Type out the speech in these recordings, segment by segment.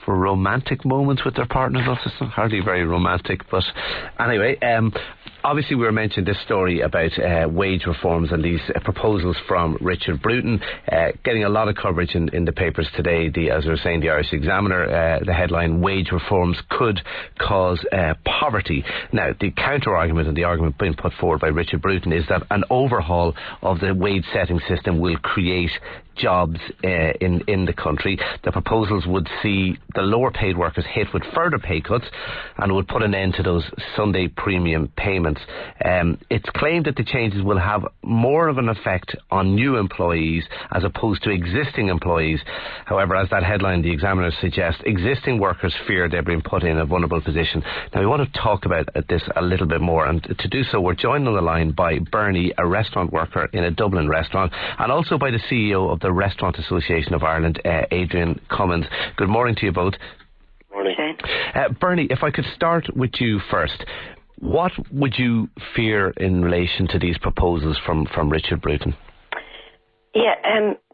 for romantic moments with their partners. It's not hardly very romantic, but anyway, obviously we were mentioning this story about wage reforms and these proposals from Richard Bruton, getting a lot of coverage in the papers today. As we were saying, the Irish Examiner, the headline, wage reforms could cause poverty. Now, the counter-argument and the argument being put forward by Richard Bruton is that an overhaul of the wage setting system will create jobs in the country. The proposals would see the lower paid workers hit with further pay cuts and would put an end to those Sunday premium payments. It's claimed that the changes will have more of an effect on new employees as opposed to existing employees. However, as that headline, the Examiner suggests, existing workers fear they're being put in a vulnerable position. Now, we want to talk about this a little bit more, and to do so we're joined on the line by Bernie, a restaurant worker in a Dublin restaurant, and also by the CEO of the Restaurant Association of Ireland, Adrian Cummins. Good morning to you both. Morning. Bernie, if I could start with you first, what would you fear in relation to these proposals from Richard Bruton?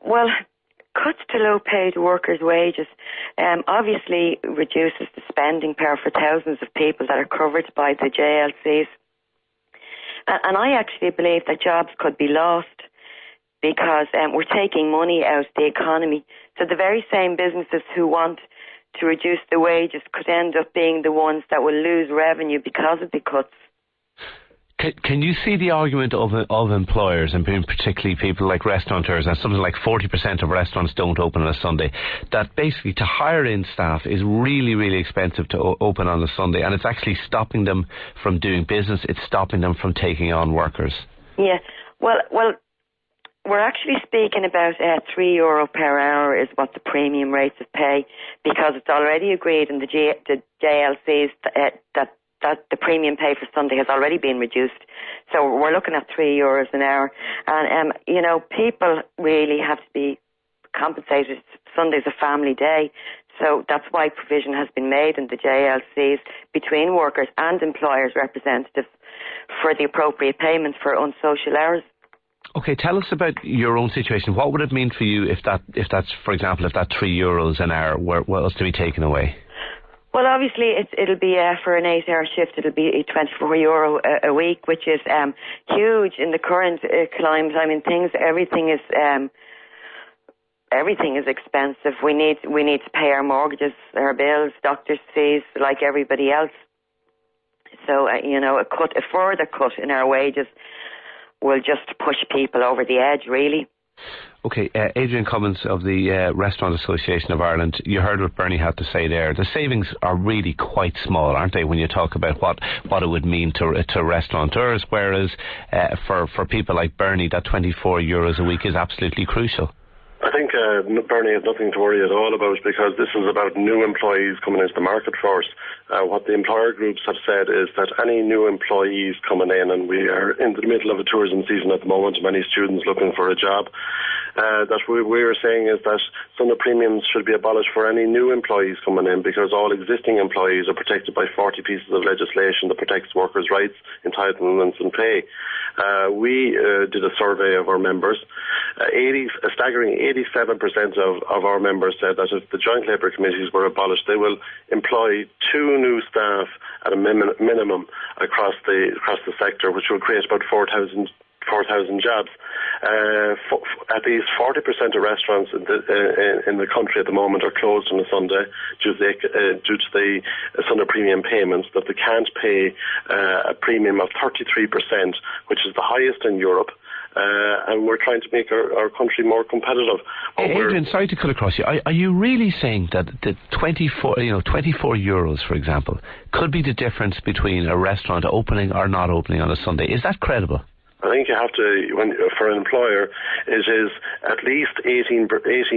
Well, cuts to low-paid workers' wages obviously reduces the spending power for thousands of people that are covered by the JLCs. And I actually believe that jobs could be lost because we're taking money out of the economy. So the very same businesses who want to reduce the wages could end up being the ones that will lose revenue because of the cuts. Can you see the argument of employers, and particularly people like restaurateurs, and something like 40% of restaurants don't open on a Sunday, that basically to hire in staff is really, really expensive to open on a Sunday, and it's actually stopping them from doing business, it's stopping them from taking on workers? Yeah, well, we're actually speaking about €3 per hour is what the premium rates of pay, because it's already agreed in the JLCs that the premium pay for Sunday has already been reduced. So we're looking at €3 an hour. And, people really have to be compensated. Sunday's a family day. So that's why provision has been made in the JLCs between workers and employers' representatives for the appropriate payments for unsocial hours. Okay, tell us about your own situation. What would it mean for you if that's, for example, if that €3 an hour was to be taken away? Well, obviously, it'll be for an 8-hour shift. It'll be €24 a week, which is huge in the current climate. I mean, everything is expensive. We need to pay our mortgages, our bills, doctors' fees, like everybody else. So a further cut in our wages will just push people over the edge, really. Okay, Adrian Cummins of the Restaurant Association of Ireland, you heard what Bernie had to say there. The savings are really quite small, aren't they, when you talk about what it would mean to restaurateurs, whereas for people like Bernie, that €24 a week is absolutely crucial. I think Bernie has nothing to worry at all about, because this is about new employees coming into the market for us. What the employer groups have said is that any new employees coming in, and we are in the middle of a tourism season at the moment, many students looking for a job, that we are saying is that Sunday premiums should be abolished for any new employees coming in, because all existing employees are protected by 40 pieces of legislation that protects workers' rights, entitlements and pay. We did a survey of our members. A staggering 87% of our members said that if the joint labour committees were abolished, they will employ 2 new staff at a minimum across the sector, which will create about 4,000 jobs. At least 40% of restaurants in the country at the moment are closed on a Sunday due to the Sunday premium payments, that they can't pay a premium of 33%, which is the highest in Europe. And we're trying to make our country more competitive. Adrian, sorry to cut across you. Are you really saying that the €24, for example, could be the difference between a restaurant opening or not opening on a Sunday? Is that credible? I think you have to, for an employer, it is at least 18 euros